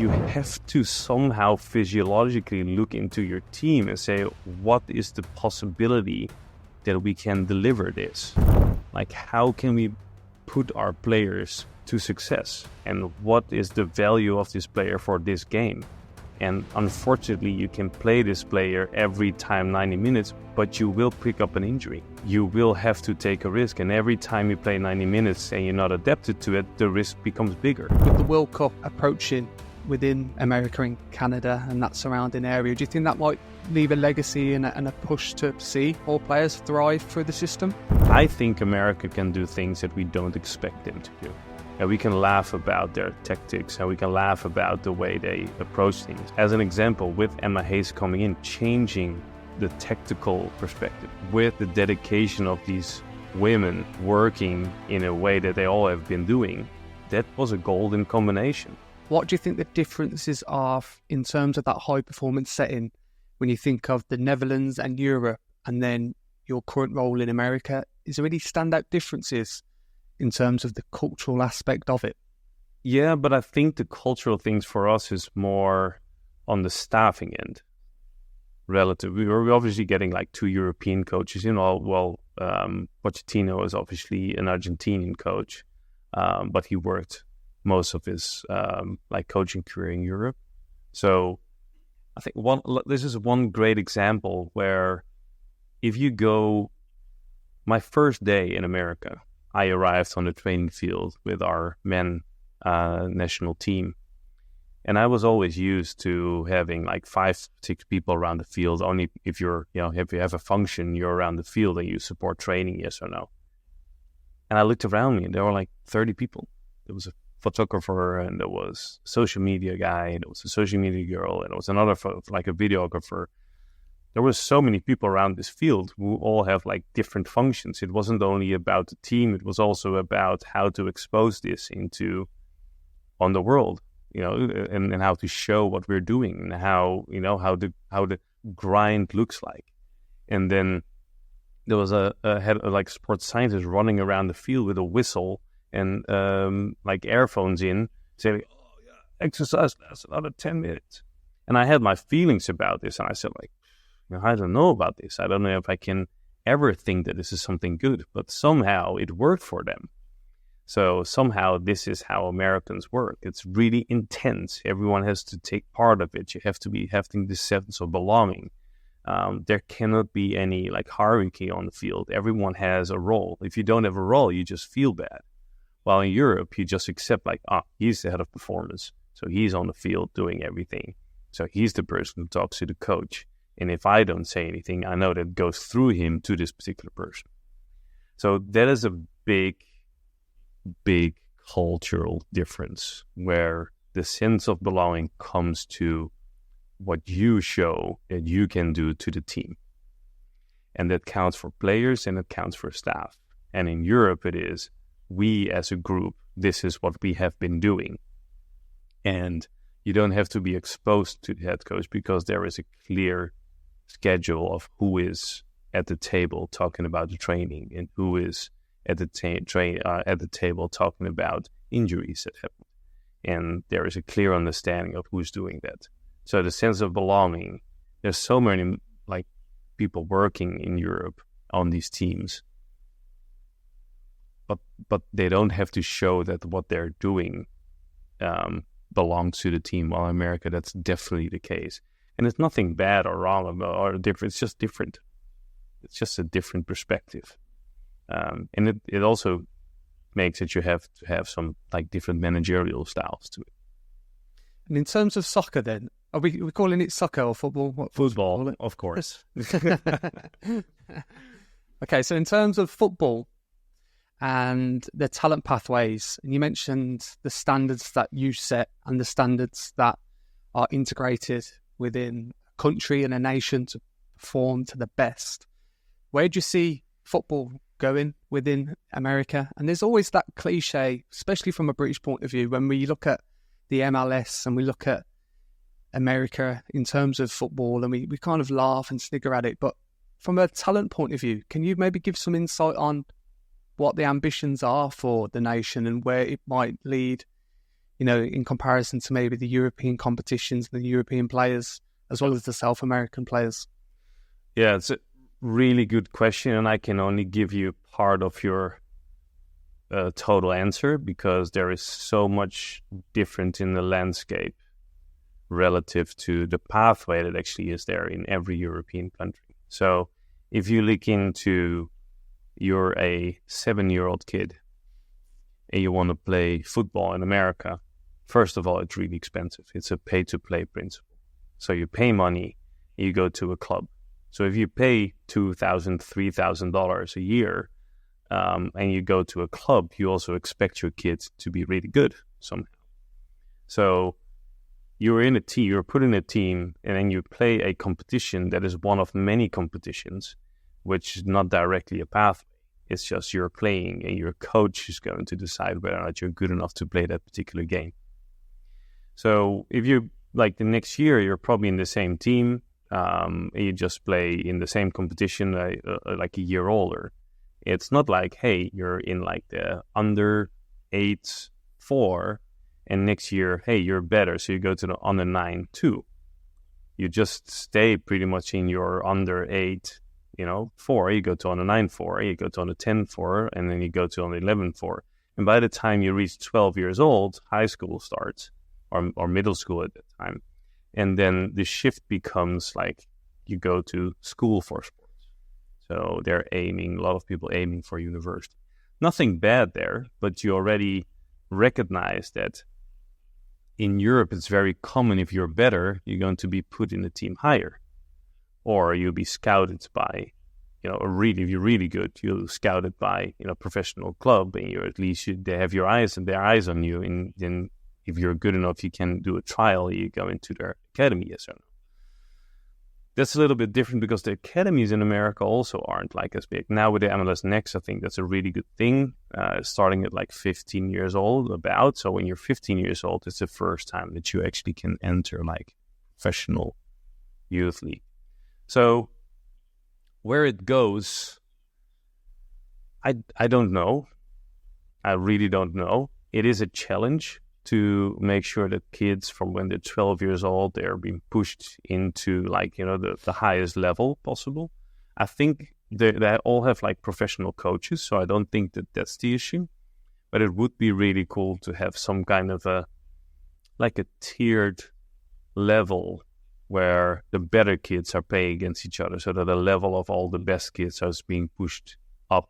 you have to somehow physiologically look into your team and say, what is the possibility that we can deliver this? Like, how can we put our players to success? And what is the value of this player for this game? And unfortunately, you can play this player every time 90 minutes, but you will pick up an injury. You will have to take a risk. And every time you play 90 minutes and you're not adapted to it, the risk becomes bigger. With the World Cup approaching within America and Canada and that surrounding area, do you think that might leave a legacy and a push to see all players thrive through the system? I think America can do things that we don't expect them to do. And we can laugh about their tactics and we can laugh about the way they approach things. As an example, with Emma Hayes coming in, changing the tactical perspective, with the dedication of these women working in a way that they all have been doing, that was a golden combination. What do you think the differences are in terms of that high performance setting when you think of the Netherlands and Europe and then your current role in America? Is there any standout differences in terms of the cultural aspect of it? Yeah, but I think the cultural things for us is more on the staffing end. Relative, we were obviously getting like 2 European coaches. Pochettino is obviously an Argentinian coach, but he worked most of his coaching career in Europe. So I think this is one great example where if you go, my first day in America, I arrived on the training field with our men national team. And I was always used to having like 5-6 people around the field. Only if if you have a function, you're around the field and you support training, yes or no. And I looked around me and there were like 30 people. There was a photographer and there was a social media guy and there was a social media girl and there was another like a videographer. There were so many people around this field who all have like different functions. It wasn't only about the team. It was also about how to expose this on the world, and how to show what we're doing and how the grind looks like. And then there was a head like sports scientist running around the field with a whistle and like earphones in, saying, "Oh yeah, exercise lasts another 10 minutes." And I had my feelings about this, and I said, like, I don't know about this. I don't know if I can ever think that this is something good, but somehow it worked for them. So somehow this is how Americans work. It's really intense. Everyone has to take part of it. You have to be having this sense of belonging. There cannot be any like hierarchy on the field. Everyone has a role. If you don't have a role, you just feel bad. While in Europe, you just accept like, he's the head of performance. So he's on the field doing everything. So he's the person who talks to the coach. And if I don't say anything, I know that goes through him to this particular person. So that is a big cultural difference where the sense of belonging comes to what you show that you can do to the team. And that counts for players and it counts for staff. And in Europe, it is we as a group, this is what we have been doing. And you don't have to be exposed to the head coach because there is a clear schedule of who is at the table talking about the training and who is at the table talking about injuries that happen. And there is a clear understanding of who's doing that. So the sense of belonging, there's so many like people working in Europe on these teams, but they don't have to show that what they're doing belongs to the team. While in America, that's definitely the case. And it's nothing bad or wrong or different. It's just different. It's just a different perspective. And it also makes it you have to have some like different managerial styles to it. And in terms of soccer then, are we calling it soccer or football? Football, of course. Okay, so in terms of football and the talent pathways, and you mentioned the standards that you set and the standards that are integrated within a country and a nation to perform to the best. Where do you see football going within America? And there's always that cliche, especially from a British point of view, when we look at the MLS and we look at America in terms of football and we kind of laugh and snigger at it. But from a talent point of view, can you maybe give some insight on what the ambitions are for the nation and where it might lead in comparison to maybe the European competitions, the European players, as well as the South American players? Yeah, it's a really good question, and I can only give you part of your total answer because there is so much different in the landscape relative to the pathway that actually is there in every European country. So if you look into you're a 7-year-old kid and you want to play football in America, first of all, it's really expensive. It's a pay-to-play principle. So you pay money, you go to a club. So if you pay $2,000, $3,000 a year and you go to a club, you also expect your kids to be really good somehow. So you're in a team, you're put in a team, and then you play a competition that is one of many competitions, which is not directly a pathway. It's just you're playing, and your coach is going to decide whether or not you're good enough to play that particular game. So if you, like the next year, you're probably in the same team, and you just play in the same competition like a year older. It's not like, hey, you're in like the under 8-4, and next year, hey, you're better, so you go to the under 9-2. You just stay pretty much in your under 8-4. You go to under 9-4, you go to under 10-4, and then you go to under 11-4. And by the time you reach 12 years old, high school starts, or middle school at that time. And then the shift becomes like you go to school for sports. So they're a lot of people aiming for university. Nothing bad there, but you already recognize that in Europe, it's very common if you're better, you're going to be put in a team higher. Or you'll be scouted by, if you're really good, you're scouted by, professional club, and you're at least, they have their eyes on you. And then if you're good enough, you can do a trial, you go into their academy, yes or no. That's a little bit different because the academies in America also aren't like as big. Now with the MLS Next, I think that's a really good thing, starting at like 15 years old about. So when you're 15 years old, it's the first time that you actually can enter like professional youth league. So where it goes, I don't know. I really don't know. It is a challenge to make sure that kids from when they're 12 years old, they're being pushed into like, the highest level possible. I think they all have like professional coaches, so I don't think that that's the issue. But it would be really cool to have some kind of a tiered level where the better kids are playing against each other, so that the level of all the best kids is being pushed up.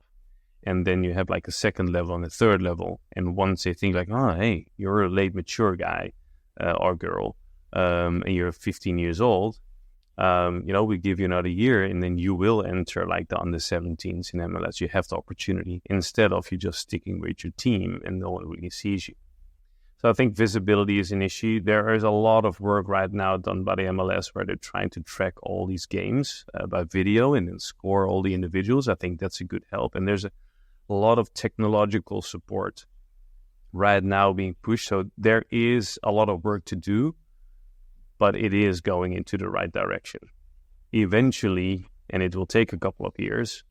And then you have like a second level and a third level. And once they think like, oh, hey, you're a late mature guy or girl, and you're 15 years old, we give you another year, and then you will enter like the under 17s in MLS. You have the opportunity instead of you just sticking with your team and no one really sees you. So I think visibility is an issue. There is a lot of work right now done by the MLS where they're trying to track all these games by video and then score all the individuals. I think that's a good help. And there's a lot of technological support right now being pushed. So there is a lot of work to do, but it is going into the right direction. Eventually, and it will take a couple of years,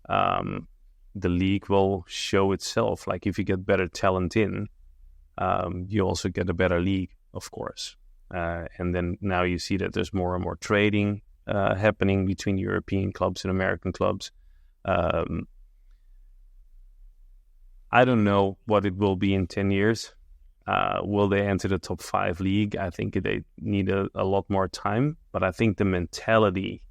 the league will show itself. Like if you get better talent in, you also get a better league, of course. And then now you see that there's more and more trading happening between European clubs and American clubs. I don't know what it will be in 10 years. Will they enter the top 5 league? I think they need a lot more time. But I think the mentality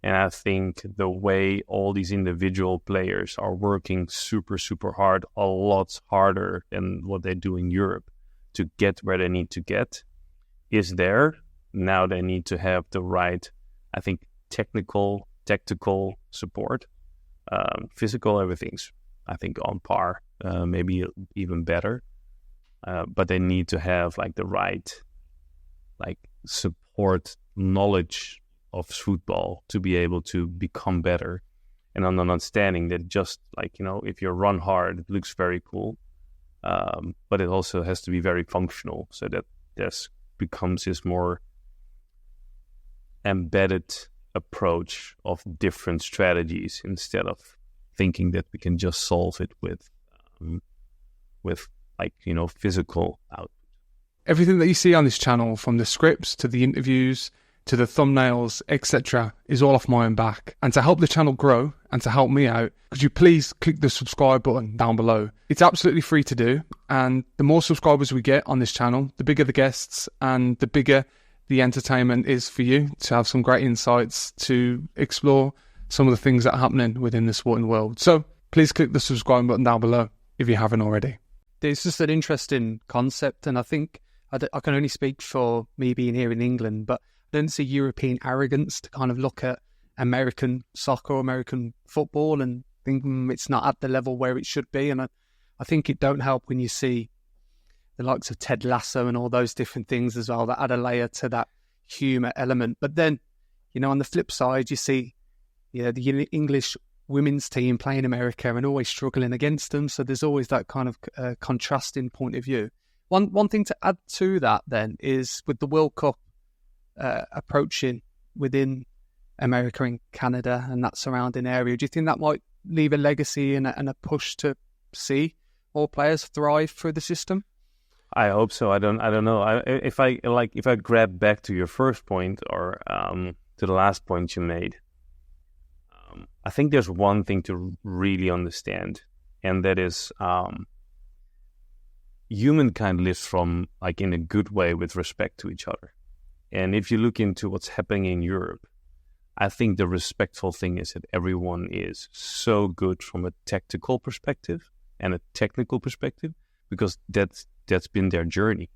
and I think the way all these individual players are working super, super hard, a lot harder than what they do in Europe to get where they need to get, is there. Now they need to have the right, I think, technical, tactical support. Physical, everything's, I think, on par, maybe even better. But they need to have like the right, like support, knowledge of football to be able to become better, and an understanding that just like, if you run hard, it looks very cool, but it also has to be very functional, so that this becomes this more embedded approach of different strategies instead of thinking that we can just solve it with like, physical output. everything that you see on this channel, from the scripts to the interviews to the thumbnails, etc., is all off my own back. And to help the channel grow and to help me out, could you please click the subscribe button down below? It's absolutely free to do. And the more subscribers we get on this channel, the bigger the guests and the bigger the entertainment is for you to have some great insights to explore some of the things that are happening within the sporting world. So please click the subscribe button down below if you haven't already. It's just an interesting concept, and I think I can only speak for me being here in England, but I don't see European arrogance to kind of look at American soccer, American football, and think it's not at the level where it should be. And I think it don't help when you see the likes of Ted Lasso and all those different things as well that add a layer to that humour element. But then, on the flip side, you see, the English women's team playing America and always struggling against them. So there's always that kind of contrasting point of view. One thing to add to that then is with the World Cup approaching within America and Canada and that surrounding area, do you think that might leave a legacy and a push to see more players thrive through the system? I hope so. I don't know. If I grab back to your first point or to the last point you made, I think there's one thing to really understand, and that is humankind lives from in a good way with respect to each other. And if you look into what's happening in Europe, I think the respectful thing is that everyone is so good from a tactical perspective and a technical perspective, because that's been their journey.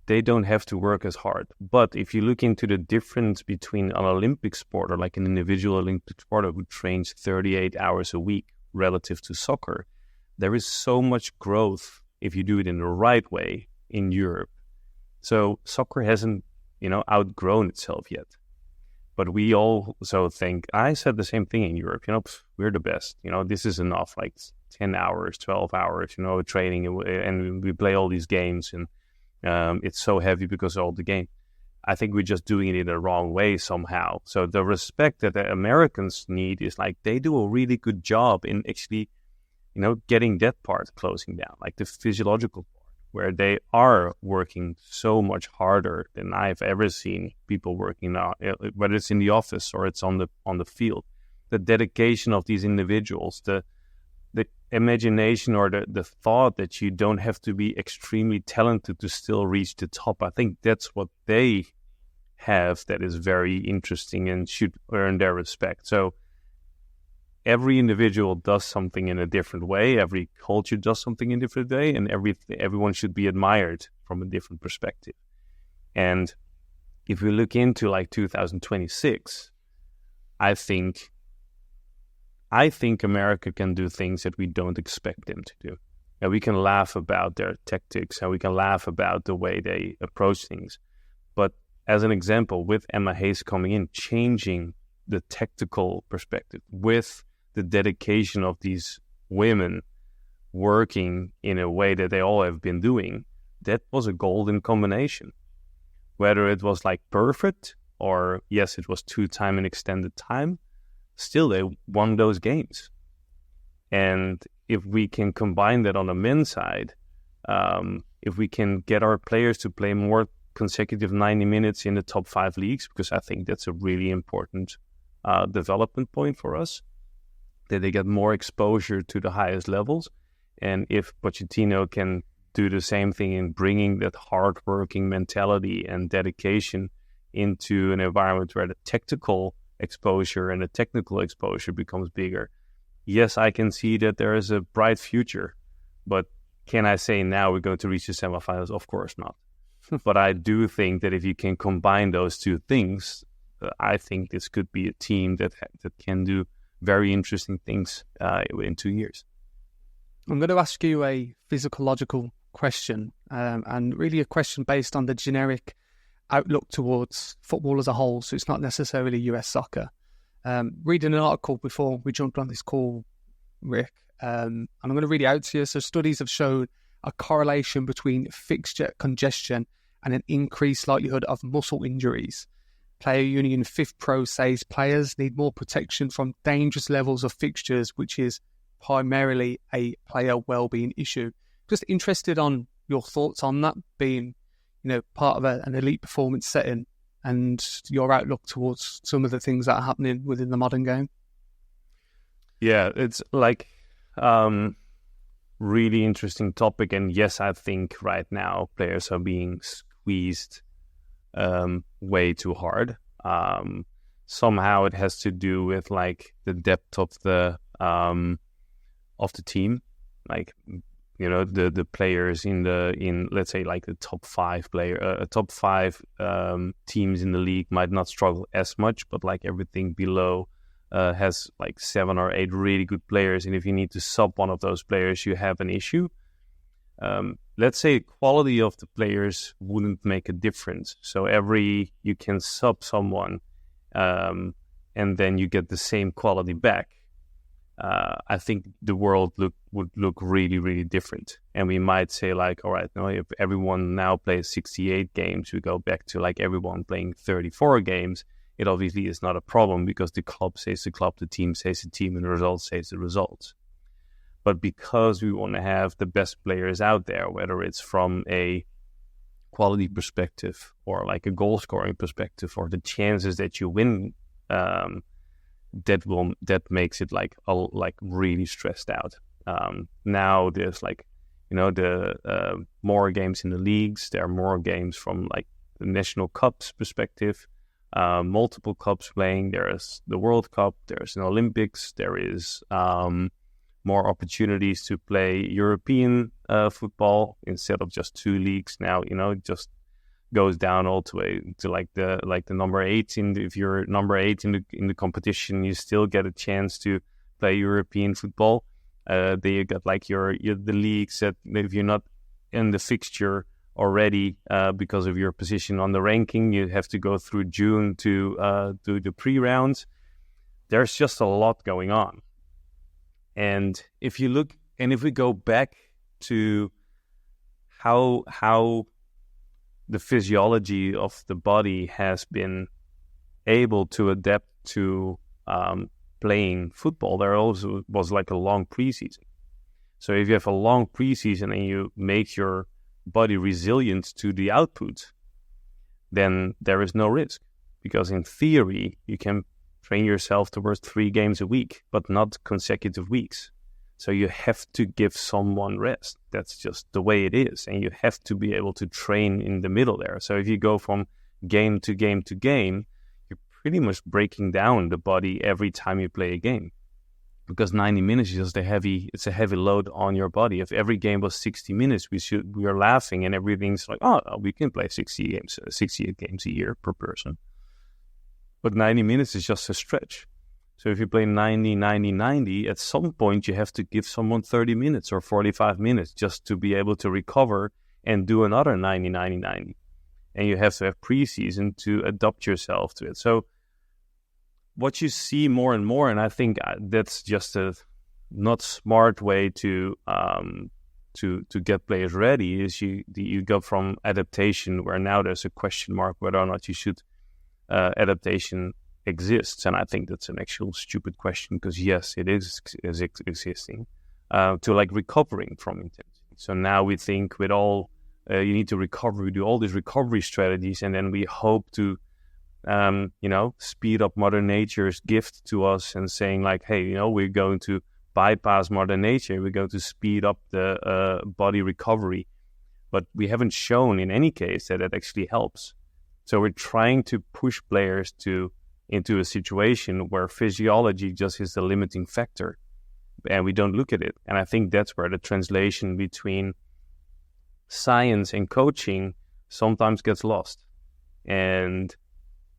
They don't have to work as hard. But if you look into the difference between an Olympic sporter, like an individual Olympic sporter who trains 38 hours a week relative to soccer, there is so much growth if you do it in the right way in Europe. So soccer hasn't, outgrown itself yet. But we also think, I said the same thing in Europe, we're the best. This is enough, 10 hours, 12 hours, training, and we play all these games, and it's so heavy because of all the game. I think we're just doing it in the wrong way somehow. So the respect that the Americans need is they do a really good job in actually, getting that part closing down, the physiological part, where they are working so much harder than I've ever seen people working now, whether it's in the office or it's on the field. The dedication of these individuals, the imagination or the thought that you don't have to be extremely talented to still reach the top. I think that's what they have that is very interesting and should earn their respect. So every individual does something in a different way. Every culture does something in a different way, and everyone should be admired from a different perspective. And if we look into 2026, I think America can do things that we don't expect them to do. And we can laugh about their tactics and we can laugh about the way they approach things. But as an example, with Emma Hayes coming in, changing the tactical perspective with the dedication of these women working in a way that they all have been doing, that was a golden combination. Whether it was perfect or yes, it was 2-time and extended time, still they won those games. And if we can combine that on the men's side, if we can get our players to play more consecutive 90 minutes in the top 5 leagues, because I think that's a really important development point for us, that they get more exposure to the highest levels. And if Pochettino can do the same thing in bringing that hard-working mentality and dedication into an environment where the tactical exposure and the technical exposure becomes bigger, yes, I can see that there is a bright future. But can I say now we're going to reach the semifinals? Of course not. But I do think that if you can combine those two things, I think this could be a team that can do very interesting things in 2 years. I'm going to ask you a physiological question, and really a question based on the generic outlook towards football as a whole. So it's not necessarily US soccer. Reading an article before we jumped on this call, Rick, and I'm going to read it out to you. So studies have shown a correlation between fixture congestion and an increased likelihood of muscle injuries. Player Union 5th Pro says players need more protection from dangerous levels of fixtures, which is primarily a player well-being issue. Just interested on your thoughts on that being, part of an elite performance setting, and your outlook towards some of the things that are happening within the modern game? Yeah, it's like really interesting topic. And yes, I think right now players are being squeezed way too hard. Somehow it has to do with like the depth of the team, like the players in let's say like the top five teams in the league might not struggle as much, but like everything below has like 7 or 8 really good players, and if you need to sub one of those players, you have an issue. Let's say quality of the players wouldn't make a difference. So you can sub someone, and then you get the same quality back. I think the world would look really, really different. And we might say like, all right, now if everyone now plays 68 games, we go back to like everyone playing 34 games. It obviously is not a problem because the club says the club, the team says the team, and the result says the results. But because we want to have the best players out there, whether it's from a quality perspective or like a goal scoring perspective or the chances that you win, that makes it like really stressed out. Now there's like the more games in the leagues. There are more games from like the national cups perspective. Multiple cups playing. There is the World Cup. There's an Olympics. There is more opportunities to play European football instead of just 2 leagues. Now it just goes down all the way to like the number 8. If you're number 8 in the competition, you still get a chance to play European football. Then you got like the leagues that if you're not in the fixture already because of your position on the ranking, you have to go through June to do the pre-rounds. There's just a lot going on. And if we go back to how the physiology of the body has been able to adapt to playing football, there also was like a long preseason. So if you have a long preseason and you make your body resilient to the output, then there is no risk. Because in theory, you can train yourself towards 3 games a week, but not consecutive weeks. So you have to give someone rest. That's just the way it is. And you have to be able to train in the middle there. So if you go from game to game to game, you're pretty much breaking down the body every time you play a game. Because 90 minutes is just a heavy load on your body. If every game was 60 minutes, we are laughing and everything's like, oh, we can play 68 games a year per person. But 90 minutes is just a stretch. So if you play 90, at some point you have to give someone 30 minutes or 45 minutes just to be able to recover and do another 90. And you have to have preseason to adapt yourself to it. So what you see more and more, and I think that's just a not smart way to get players ready, is you go from adaptation, where now there's a question mark whether or not you should adaptation exists, and I think that's an actual stupid question because yes, it is existing, to like recovering from intensity. So now we think with all you need to recover, we do all these recovery strategies, and then we hope to speed up Mother Nature's gift to us and saying like, hey, we're going to bypass Mother Nature, we're going to speed up the body recovery, but we haven't shown in any case that it actually helps. So we're trying to push players into a situation where physiology just is the limiting factor, and we don't look at it. And I think that's where the translation between science and coaching sometimes gets lost. And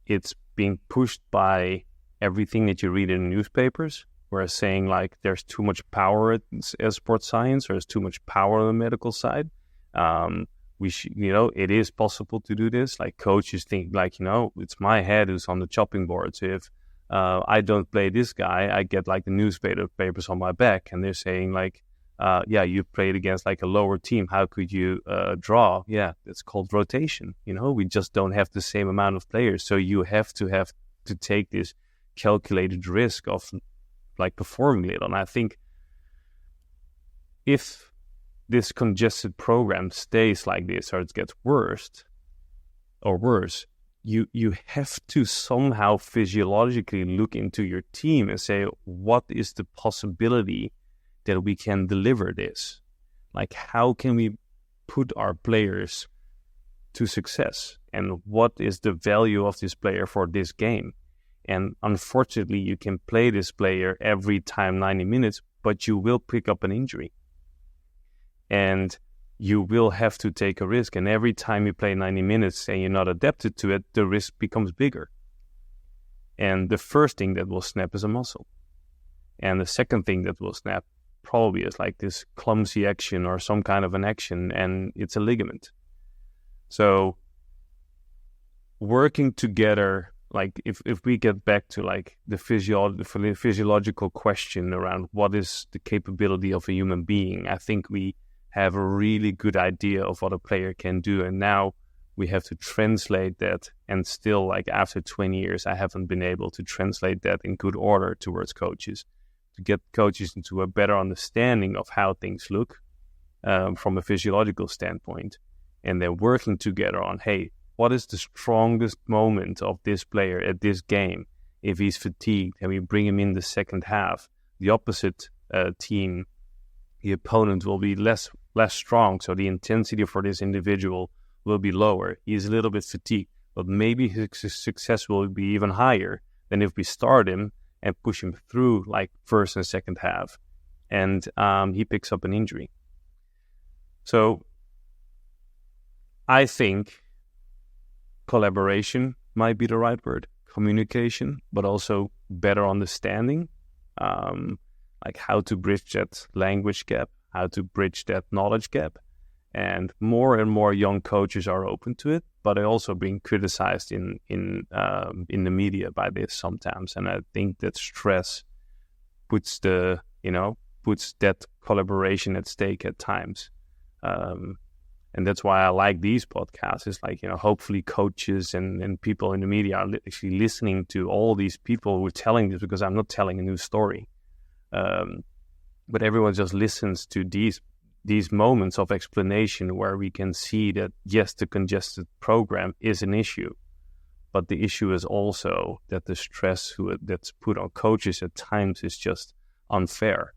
it's being pushed by everything that you read in the newspapers, where it's saying like there's too much power as sports science, or there's too much power on the medical side. It is possible to do this. Like coaches think like, it's my head who's on the chopping board. So if I don't play this guy, I get like the newspapers on my back, and they're saying like, you played against like a lower team. How could you draw? Yeah, it's called rotation. We just don't have the same amount of players. So you have to take this calculated risk of like performing it. And I think if this congested program stays like this or it gets worse, you have to somehow physiologically look into your team and say, what is the possibility that we can deliver this? Like, how can we put our players to success? And what is the value of this player for this game? And unfortunately, you can play this player every time 90 minutes, but you will pick up an injury. And you will have to take a risk. And every time you play 90 minutes and you're not adapted to it, the risk becomes bigger. And the first thing that will snap is a muscle. And the second thing that will snap probably is like this clumsy action or some kind of an action, and it's a ligament. So working together, like if we get back to like the physiological question around what is the capability of a human being, I think we have a really good idea of what a player can do. And now we have to translate that. And still, like after 20 years, I haven't been able to translate that in good order towards coaches, to get coaches into a better understanding of how things look from a physiological standpoint. And they're working together on, hey, what is the strongest moment of this player at this game? If he's fatigued and we bring him in the second half, the opposite team, the opponent will be less strong. So the intensity for this individual will be lower. He's a little bit fatigued, but maybe his success will be even higher than if we start him and push him through like first and second half. And he picks up an injury. So I think collaboration might be the right word, communication, but also better understanding, like how to bridge that language gap, how to bridge that knowledge gap. And more young coaches are open to it, but they're also being criticized in the media by this sometimes. And I think that stress puts that collaboration at stake at times. And that's why I like these podcasts. It's like, hopefully coaches and people in the media are actually listening to all these people who are telling this, because I'm not telling a new story. But everyone just listens to these moments of explanation where we can see that, yes, the congested program is an issue. But the issue is also that the stress that's put on coaches at times is just unfair.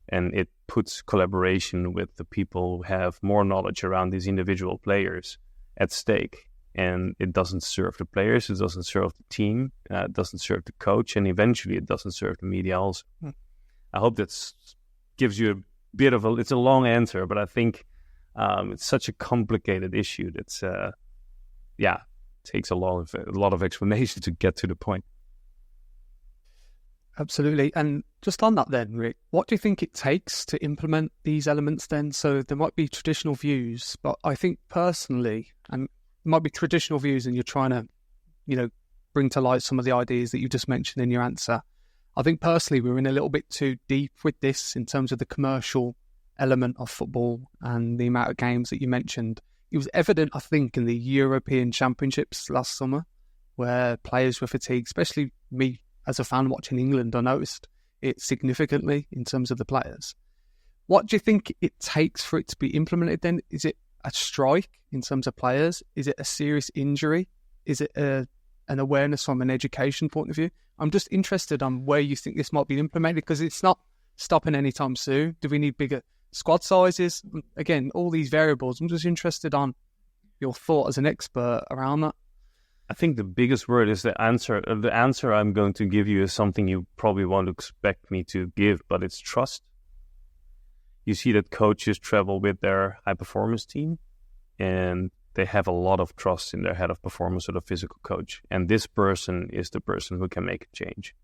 And it puts collaboration with the people who have more knowledge around these individual players at stake. And it doesn't serve the players, it doesn't serve the team, it doesn't serve the coach, and eventually it doesn't serve the media also. I hope that gives you a bit of it's a long answer, but I think it's such a complicated issue that's, takes a lot of explanation to get to the point. Absolutely. And just on that then, Rick, what do you think it takes to implement these elements then? So there might be traditional views, but I think personally, and it might be traditional views and you're trying to, bring to light some of the ideas that you just mentioned in your answer. I think personally we're in a little bit too deep with this in terms of the commercial element of football and the amount of games that you mentioned. It was evident, I think, in the European Championships last summer where players were fatigued, especially me as a fan watching England. I noticed it significantly in terms of the players. What do you think it takes for it to be implemented then? Is it a strike in terms of players? Is it a serious injury? Is it an awareness from an education point of view? I'm just interested on where you think this might be implemented, because it's not stopping anytime soon. Do we need bigger squad sizes? Again, all these variables. I'm just interested on your thought as an expert around that. I think the biggest word is the answer. The answer I'm going to give you is something you probably won't expect me to give, but it's trust. You see that coaches travel with their high-performance team, and they have a lot of trust in their head of performance or the physical coach. And this person is the person who can make a change.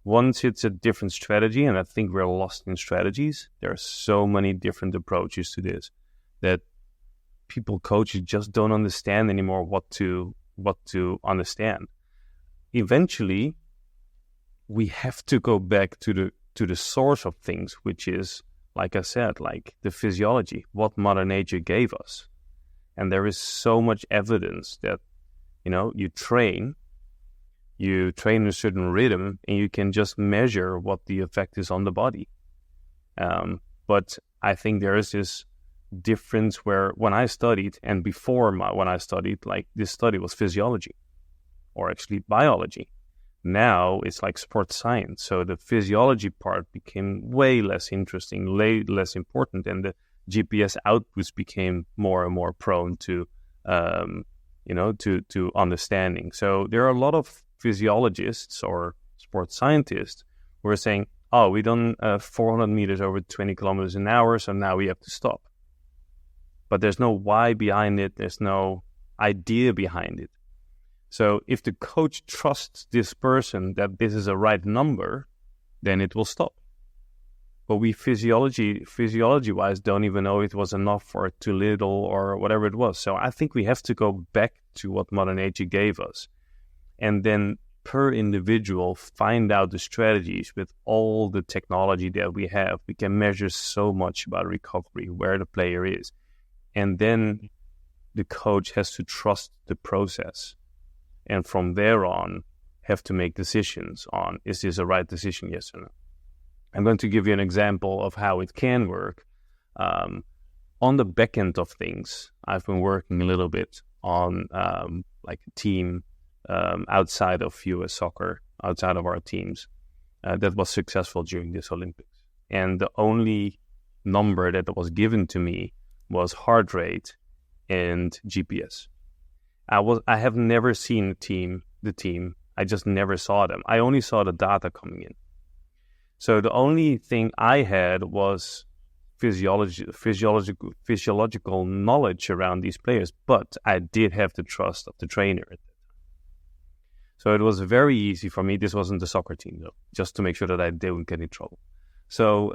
Once it's a different strategy, and I think we're lost in strategies, there are so many different approaches to this that coaches just don't understand anymore what to understand. Eventually, we have to go back to the source of things, which is, like I said, like the physiology, what Mother Nature gave us. And there is so much evidence that, you train in a certain rhythm and you can just measure what the effect is on the body. But I think there is this difference where when I studied and when I studied, like this study was physiology or actually biology. Now it's like sports science. So the physiology part became way less interesting, way less important, and the GPS outputs became more and more prone to, to understanding. So there are a lot of physiologists or sports scientists who are saying, oh, we done 400 meters over 20 kilometers an hour, so now we have to stop. But there's no why behind it. There's no idea behind it. So if the coach trusts this person that this is a right number, then it will stop. But we physiology-wise don't even know it was enough or too little or whatever it was. So I think we have to go back to what Mother Nature gave us. And then per individual, find out the strategies with all the technology that we have. We can measure so much about recovery, where the player is. And then the coach has to trust the process. And from there on, have to make decisions on, is this a right decision, yes or no? I'm going to give you an example of how it can work. On the back end of things, I've been working a little bit on like a team outside of US soccer, outside of our teams, that was successful during this Olympics. And the only number that was given to me was heart rate and GPS. I have never seen the team. I just never saw them. I only saw the data coming in. So the only thing I had was physiological knowledge around these players, but I did have the trust of the trainer at that time. So it was very easy for me. This wasn't the soccer team though, just to make sure that I didn't get in trouble. So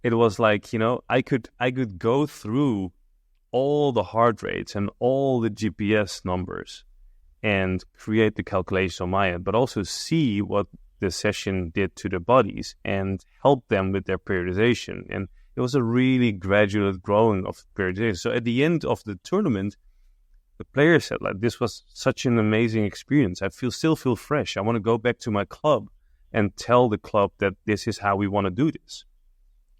it was like, I could go through all the heart rates and all the GPS numbers and create the calculation on my end, but also see what the session did to their bodies and help them with their periodization. And it was a really gradual growing of periodization. So at the end of the tournament, the players said, like, this was such an amazing experience. I still feel fresh. I want to go back to my club and tell the club that this is how we want to do this.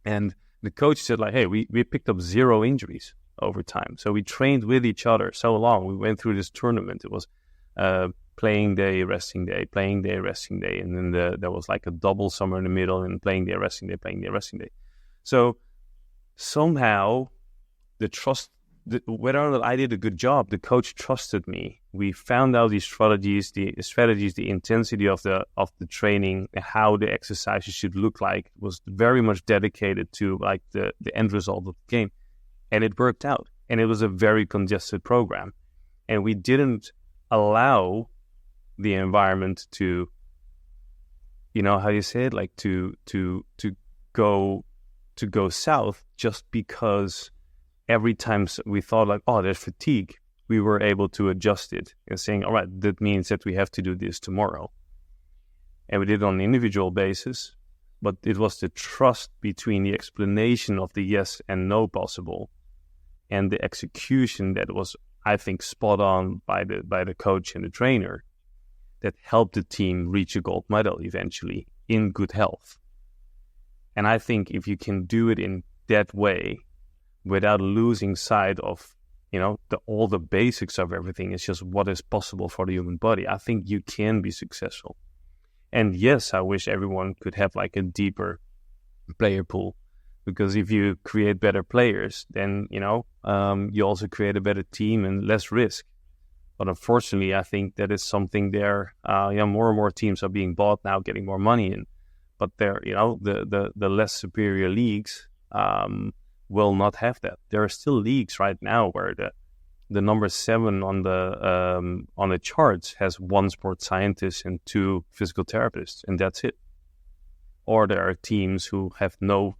And the coach said, like, hey, we picked up 0 injuries over time. So we trained with each other so long. We went through this tournament. It was playing day, resting day, playing day, resting day. And then there was like a double somewhere in the middle and playing day, resting day, playing day, resting day. So somehow the trust, whether or not I did a good job, the coach trusted me. We found out these strategies, the intensity of the training, how the exercises should look like. It was very much dedicated to like the end result of the game. And it worked out. And it was a very congested program. And we didn't allow the environment to, how you say it, like to go south just because every time we thought like, oh, there's fatigue, we were able to adjust it and saying, all right, that means that we have to do this tomorrow. And we did it on an individual basis, but it was the trust between the explanation of the yes and no possible and the execution that was, I think, spot on by the coach and the trainer that helped the team reach a gold medal eventually in good health. And I think if you can do it in that way without losing sight of, all the basics of everything, it's just what is possible for the human body, I think you can be successful. And yes, I wish everyone could have like a deeper player pool, because if you create better players, then, you also create a better team and less risk. But unfortunately, I think that is something there. More and more teams are being bought now, getting more money in. But they're, the less superior leagues will not have that. There are still leagues right now where the number 7 on the charts has 1 sports scientist and 2 physical therapists, and that's it. Or there are teams who have no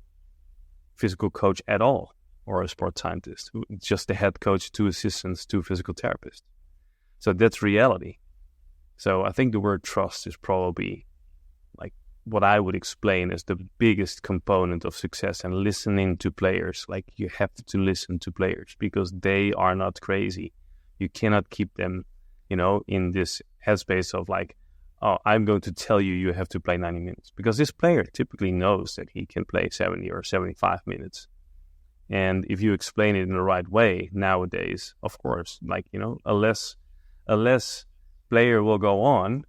physical coach at all, or a sports scientist, just the head coach, 2 assistants, 2 physical therapists. So that's reality. So I think the word trust is probably like what I would explain as the biggest component of success, and listening to players. Like, you have to listen to players because they are not crazy. You cannot keep them, in this headspace of like, oh, I'm going to tell you have to play 90 minutes, because this player typically knows that he can play 70 or 75 minutes. And if you explain it in the right way nowadays, of course, like, a less player will go on,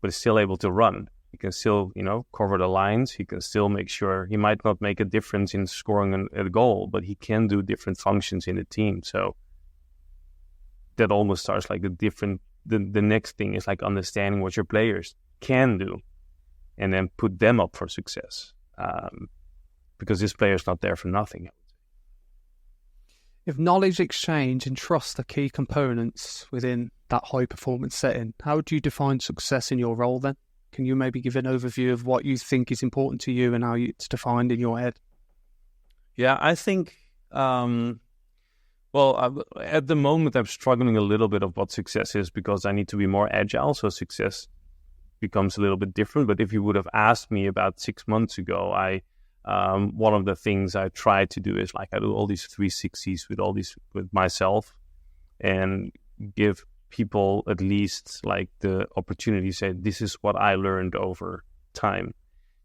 but is still able to run. He can still, cover the lines. He can still make sure he might not make a difference in scoring a goal, but he can do different functions in the team. So that almost starts like the next thing is like understanding what your players can do and then put them up for success. Because this player is not there for nothing. If knowledge exchange and trust are key components within that high-performance setting, how do you define success in your role then? Can you maybe give an overview of what you think is important to you and how it's defined in your head? Yeah, I think, at the moment I'm struggling a little bit of what success is because I need to be more agile, so success becomes a little bit different. But if you would have asked me about 6 months ago, one of the things I try to do is like I do all these 360s with myself and give people at least like the opportunity to say, this is what I learned over time,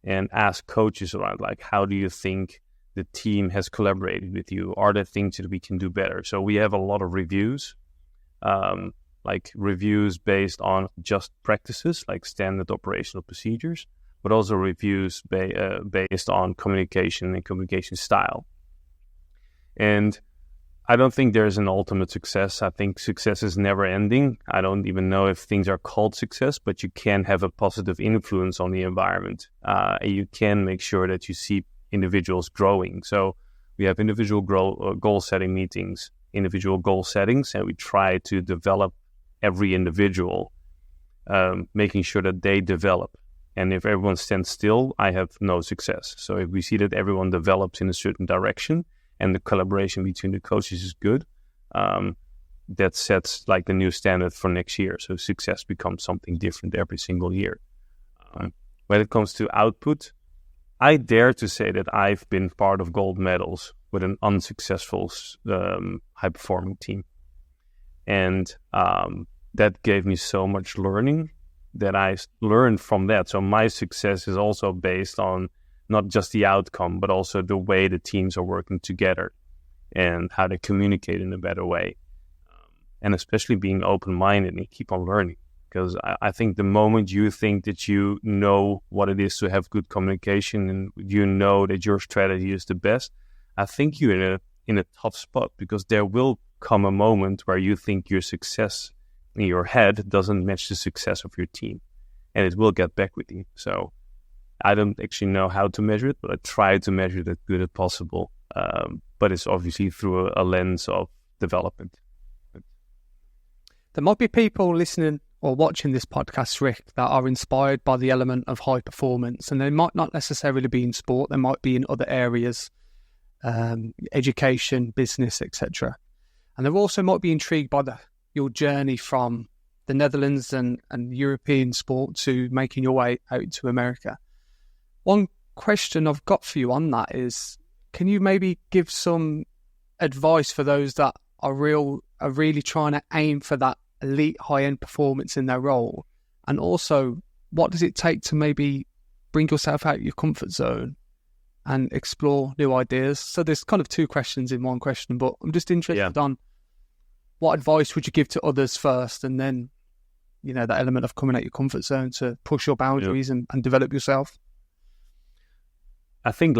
and ask coaches around like, how do you think the team has collaborated with you? Are there things that we can do better? So we have a lot of reviews, like reviews based on just practices, like standard operational procedures, but also reviews based on communication and communication style. And I don't think there's an ultimate success. I think success is never ending. I don't even know if things are called success, but you can have a positive influence on the environment. You can make sure that you see individuals growing. So we have individual goal setting meetings, individual goal settings, and we try to develop every individual, making sure that they develop. And if everyone stands still, I have no success. So if we see that everyone develops in a certain direction and the collaboration between the coaches is good, that sets like the new standard for next year. So success becomes something different every single year. When it comes to output, I dare to say that I've been part of gold medals with an unsuccessful high-performing team. And that gave me so much learning that I learned from that. So my success is also based on not just the outcome, but also the way the teams are working together and how they communicate in a better way. And especially being open-minded and keep on learning. Because I think the moment you think that you know what it is to have good communication and you know that your strategy is the best, I think you're in a tough spot, because there will come a moment where you think your success in your head doesn't match the success of your team, and it will get back with you. So I don't actually know how to measure it, but I try to measure it as good as possible. But it's obviously through a lens of development. There might be people listening or watching this podcast, Rick, that are inspired by the element of high performance, and they might not necessarily be in sport. They might be in other areas, education, business, etc. And they also might be intrigued by your journey from the Netherlands and European sport to making your way out to America. One question I've got for you on that is, can you maybe give some advice for those that are really trying to aim for that elite high-end performance in their role? And also, what does it take to maybe bring yourself out of your comfort zone and explore new ideas? So there's kind of two questions in one question, but I'm just interested on what advice would you give to others first, and then, that element of coming out your comfort zone to push your boundaries and develop yourself? I think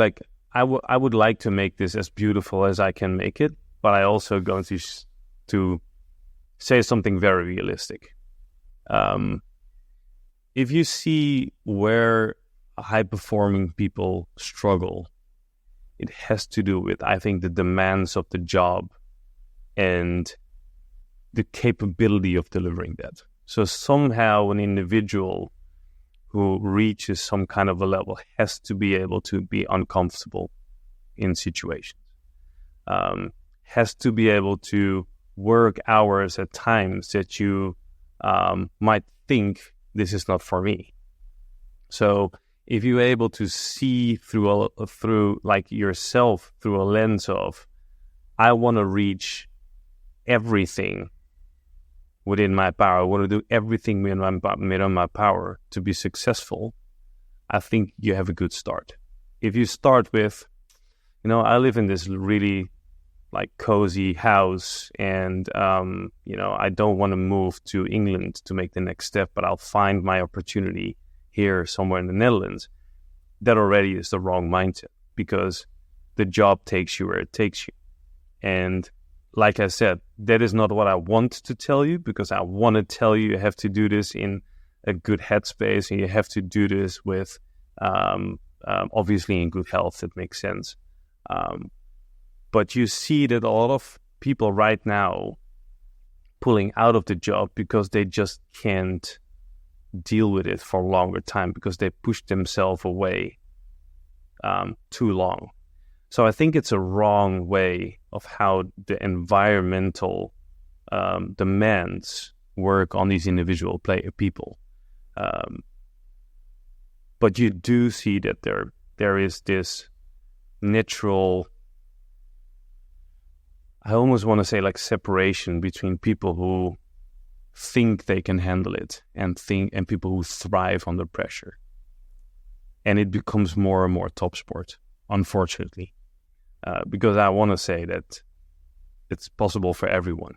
I would like to make this as beautiful as I can make it, but I also going to say something very realistic. If you see where high-performing people struggle, it has to do with, I think, the demands of the job and the capability of delivering that. So somehow an individual who reaches some kind of a level has to be able to be uncomfortable in situations, has to be able to work hours at times that you might think, this is not for me. So if you're able to see through like yourself through a lens of, I want to reach everything within my power, I want to do everything within my power to be successful, I think you have a good start. If you start with, I live in this really like cozy house, and I don't want to move to England to make the next step, but I'll find my opportunity here somewhere in the Netherlands. That already is the wrong mindset, because the job takes you where it takes you. And like I said, that is not what I want to tell you, because I want to tell you have to do this in a good headspace, and you have to do this with obviously in good health. That makes sense. But you see that a lot of people right now pulling out of the job because they just can't deal with it for a longer time, because they pushed themselves away too long. So I think it's a wrong way of how the environmental demands work on these individual people. But you do see that there is this natural, I almost want to say like separation between people who think they can handle it and people who thrive under pressure. And it becomes more and more top sport, unfortunately. Because I want to say that it's possible for everyone,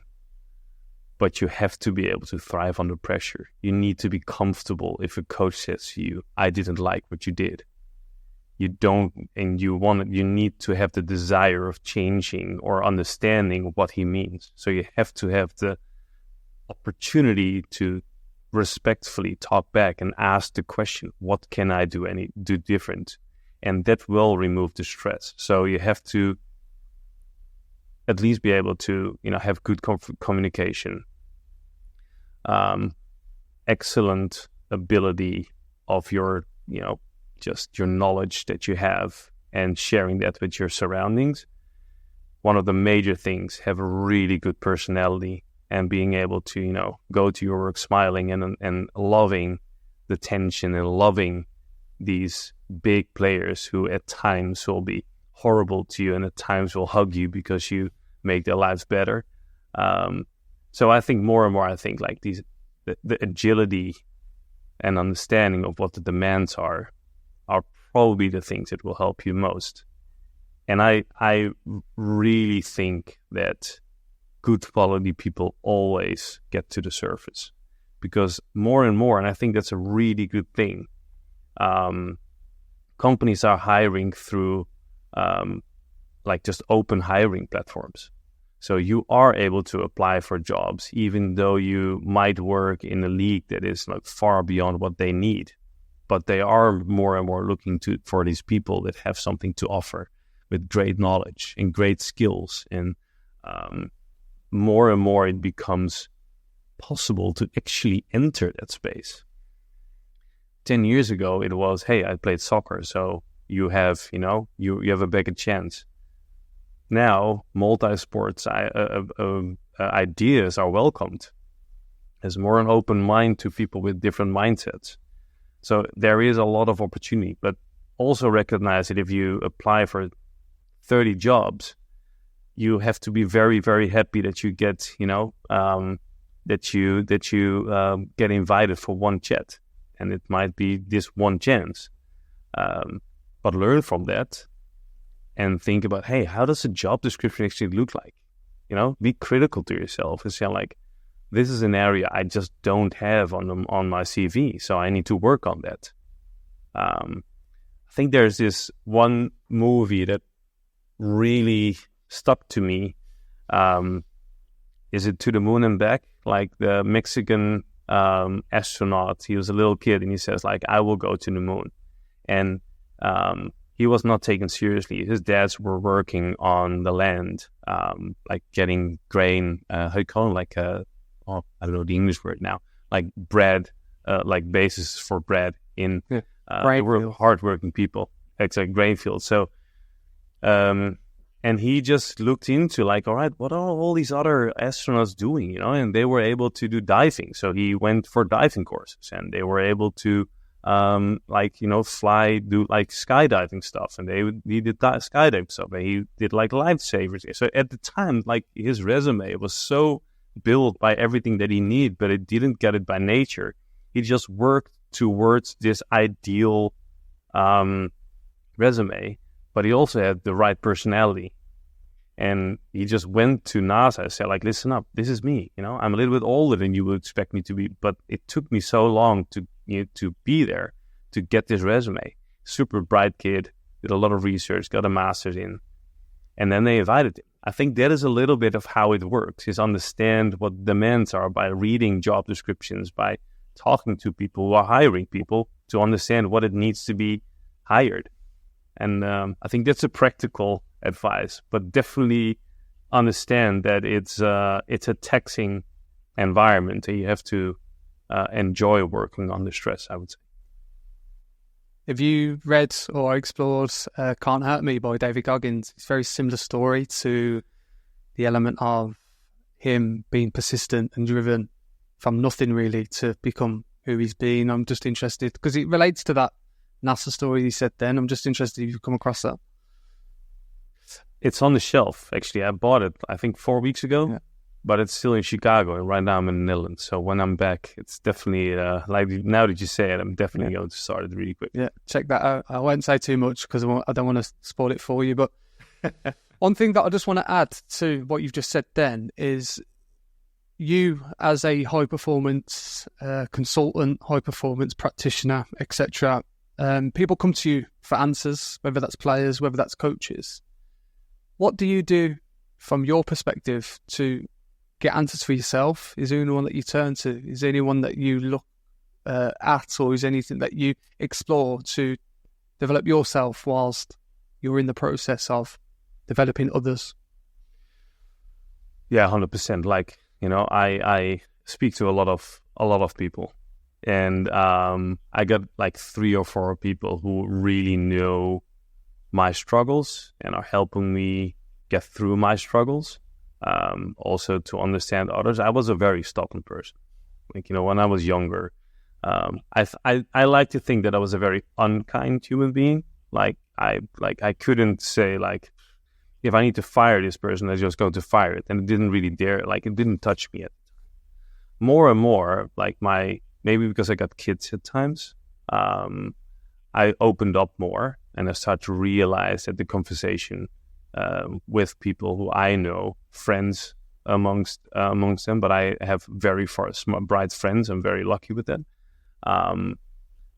but you have to be able to thrive under pressure. You need to be comfortable if a coach says to you, I didn't like what you did. You need to have the desire of changing or understanding what he means. So you have to have the opportunity to respectfully talk back and ask the question, what can I do different? And that will remove the stress. So you have to at least be able to, have good communication, excellent ability of your, just your knowledge that you have, and sharing that with your surroundings. One of the major things, have a really good personality, and being able to, go to your work smiling and loving the tension and loving these big players who at times will be horrible to you and at times will hug you because you make their lives better. So I think more and more, like the agility and understanding of what the demands are probably the things that will help you most. And I really think that good quality people always get to the surface, because more and more, and I think that's a really good thing, companies are hiring through like just open hiring platforms. So you are able to apply for jobs, even though you might work in a league that is like far beyond what they need. But they are more and more looking for these people that have something to offer, with great knowledge and great skills. And more and more it becomes possible to actually enter that space. 10 years ago, it was, hey, I played soccer, so you have, you have a better chance. Now, multi-sports ideas are welcomed. There's more an open mind to people with different mindsets. So there is a lot of opportunity, but also recognize that if you apply for 30 jobs, you have to be very, very happy that you get, that you get invited for one chat. And it might be this one chance. But learn from that and think about, hey, how does a job description actually look like? Be critical to yourself and say, like, this is an area I just don't have on my CV, so I need to work on that. I think there's this one movie that really stuck to me. Is it To the Moon and Back? Like the Mexican astronaut, he was a little kid and he says, like, I will go to the moon. And he was not taken seriously. His dads were working on the land, like getting grain, how do you call it? I don't know the English word now, like bread, like basis for bread in, they were hardworking people. It's a grain field. So, and he just looked into like, all right, what are all these other astronauts doing, and they were able to do diving. So he went for diving courses, and they were able to, fly, do like skydiving stuff. And he did skydiving stuff, and he did like lifesavers. So at the time, like his resume was so built by everything that he needed, but it didn't get it by nature. He just worked towards this ideal resume but he also had the right personality. And he just went to NASA and said, like, listen up, this is me. I'm a little bit older than you would expect me to be, but it took me so long to be there, to get this resume. Super bright kid, did a lot of research, got a master's in, and then they invited him. I think that is a little bit of how it works, is understand what demands are by reading job descriptions, by talking to people who are hiring people to understand what it needs to be hired. And I think that's a practical advice, but definitely understand that it's a taxing environment and you have to enjoy working under stress, I would say. Have you read or explored Can't Hurt Me by David Goggins? It's a very similar story to the element of him being persistent and driven from nothing really to become who he's been. I'm just interested because it relates to that NASA story you said then. I'm just interested if you've come across that. It's on the shelf, actually. I bought it, I think, 4 weeks ago, but it's still in Chicago, and right now I'm in the Netherlands. So when I'm back, it's definitely, like now that you say it, I'm definitely going to start it really quick. Yeah, check that out. I won't say too much because I don't want to spoil it for you, but one thing that I just want to add to what you've just said then is you as a high-performance consultant, high-performance practitioner, etc., people come to you for answers, whether that's players, whether that's coaches. What do you do from your perspective to get answers for yourself? Is there anyone that you turn to? Is there anyone that you look at, or is there anything that you explore to develop yourself whilst you're in the process of developing others? Yeah, 100%. Like, I speak to a lot of people, and I got like 3 or 4 people who really know my struggles and are helping me get through my struggles. Also to understand others. I was a very stubborn person. Like, when I was younger, I like to think that I was a very unkind human being. Like I couldn't say, like, if I need to fire this person, I just go to fire it. And it didn't really it didn't touch me yet. More and more, like maybe because I got kids at times, I opened up more, and I started to realize that the conversation with people who I know, friends amongst them, but I have very bright friends. I'm very lucky with that.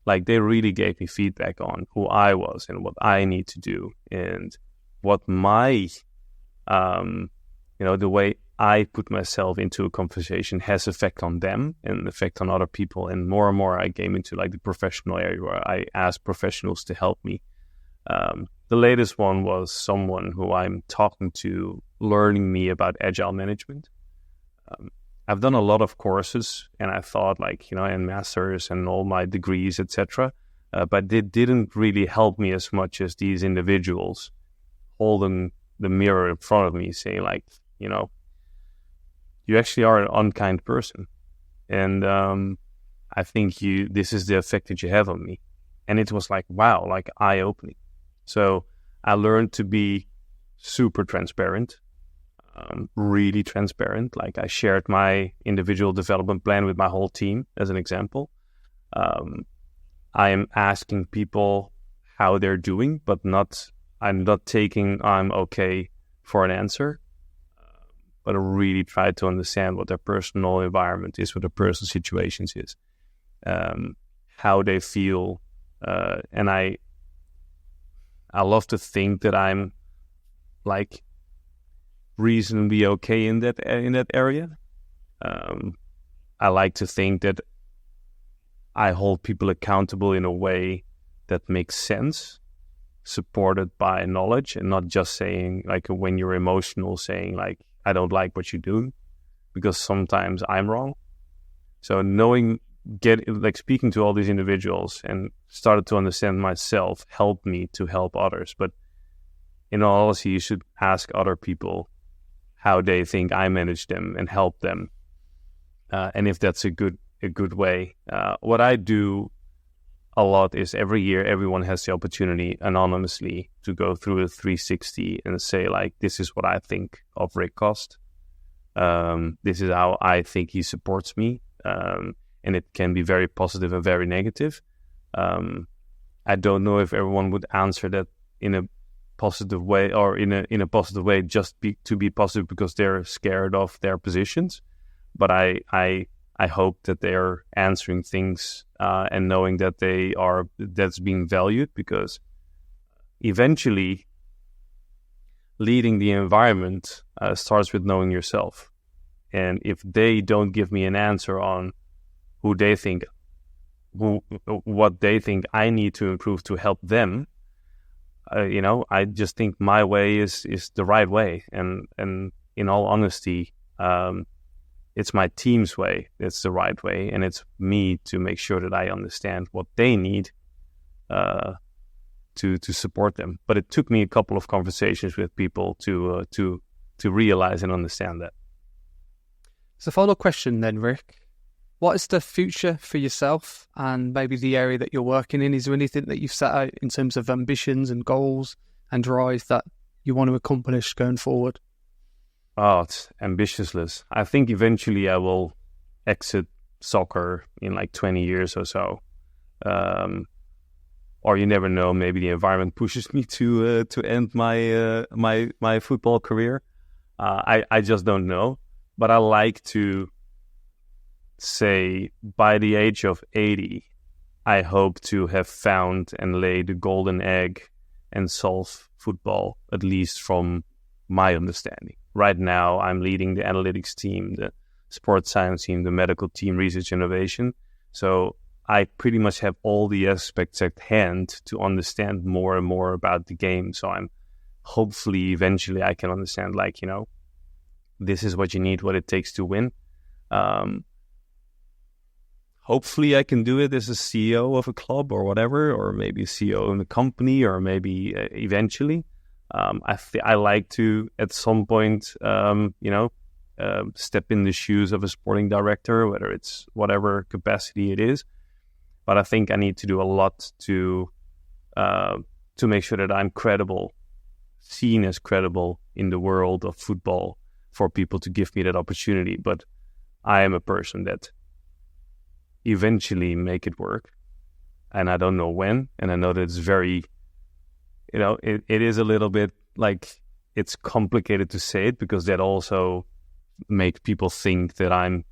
Like, they really gave me feedback on who I was and what I need to do, and what my, the way I put myself into a conversation has effect on them and effect on other people. And more I came into like the professional area where I asked professionals to help me. The latest one was someone who I'm talking to, learning me about agile management. I've done a lot of courses, and I thought, like, and masters and all my degrees, etc. But they didn't really help me as much as these individuals holding the mirror in front of me, saying, like, you actually are an unkind person, and I think this is the effect that you have on me. And it was like, wow, like eye-opening. So I learned to be super transparent, really transparent. Like, I shared my individual development plan with my whole team, as an example. I am asking people how they're doing, but I'm not taking I'm okay for an answer. But I really try to understand what their personal environment is, what their personal situations is, how they feel. And I love to think that I'm like reasonably okay in that area. I like to think that I hold people accountable in a way that makes sense, supported by knowledge, and not just saying, like, when you're emotional, saying like, I don't like what you do, because sometimes I'm wrong. So speaking to all these individuals and started to understand myself helped me to help others. But in all honesty, you should ask other people how they think I manage them and help them, and if that's a good way. What I do a lot is every year everyone has the opportunity anonymously to go through a 360 and say, like, this is what I think of Rick Cost. This is how I think he supports me. And it can be very positive and very negative. I don't know if everyone would answer that in a positive way, or in a positive way, to be positive because they're scared of their positions. But I hope that they are answering things and knowing that that's being valued, because eventually leading the environment starts with knowing yourself. And if they don't give me an answer on what they think I need to improve to help them, I just think my way is the right way. And in all honesty, it's my team's way that's the right way, and it's me to make sure that I understand what they need to support them. But it took me a couple of conversations with people to realize and understand that. So, final question then, Rick. What is the future for yourself and maybe the area that you're working in? Is there anything that you've set out in terms of ambitions and goals and drive that you want to accomplish going forward? Oh, it's ambitiousless. I think eventually I will exit soccer in like 20 years or so. Or you never know, maybe the environment pushes me to end my football career. I just don't know. But I like to say by the age of 80, I hope to have found and laid the golden egg and solve football, at least from my understanding. Right now, I'm leading the analytics team, the sports science team, the medical team, research innovation. So I pretty much have all the aspects at hand to understand more and more about the game. So I'm hopefully eventually I can understand, this is what you need, what it takes to win. Hopefully I can do it as a CEO of a club or whatever, or maybe a CEO in a company, or maybe eventually. I like to, at some point, step in the shoes of a sporting director, whether it's whatever capacity it is. But I think I need to do a lot to make sure that I'm credible, seen as credible in the world of football, for people to give me that opportunity. But I am a person that eventually make it work, and I don't know when. And I know that it's very, it is a little bit like, it's complicated to say it, because that also makes people think that I'm,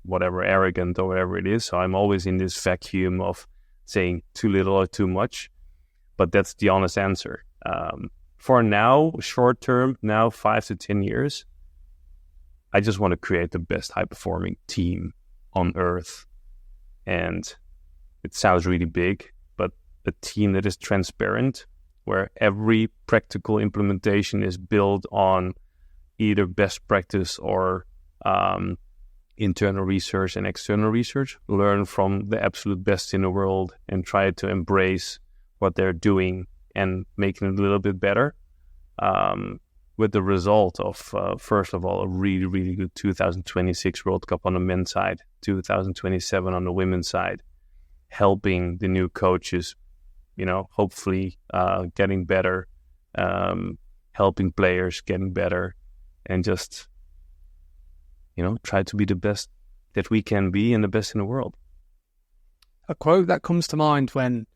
whatever, arrogant or whatever it is. So I'm always in this vacuum of saying too little or too much. But that's the honest answer. For now, short term, now 5 to 10 years, I just want to create the best high-performing team on earth. And it sounds really big, but a team that is transparent, where every practical implementation is built on either best practice or internal research and external research. Learn from the absolute best in the world and try to embrace what they're doing and making it a little bit better. With the result of, first of all, a really, really good 2026 World Cup on the men's side, 2027 on the women's side, helping the new coaches, hopefully getting better, helping players getting better, and just, try to be the best that we can be and the best in the world. A quote that comes to mind when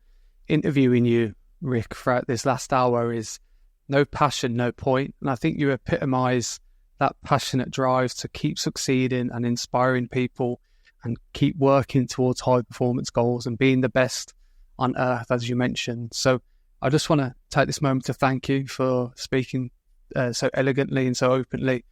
interviewing you, Rick, throughout this last hour is, "No passion, no point." And I think you epitomise that passionate drive to keep succeeding and inspiring people and keep working towards high performance goals and being the best on earth, as you mentioned. So I just want to take this moment to thank you for speaking so elegantly and so openly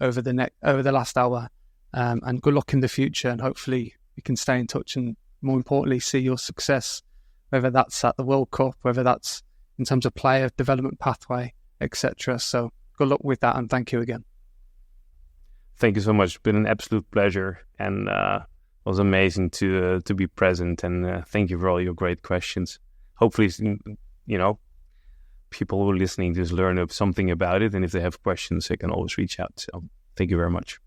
over the last hour. And good luck in the future. And hopefully we can stay in touch and, more importantly, see your success, whether that's at the World Cup, whether that's in terms of player development pathway, etc. So good luck with that, and thank you again. Thank you so much. It's been an absolute pleasure, and it was amazing to be present. And thank you for all your great questions. Hopefully, people who are listening just learn something about it, and if they have questions, they can always reach out. So thank you very much.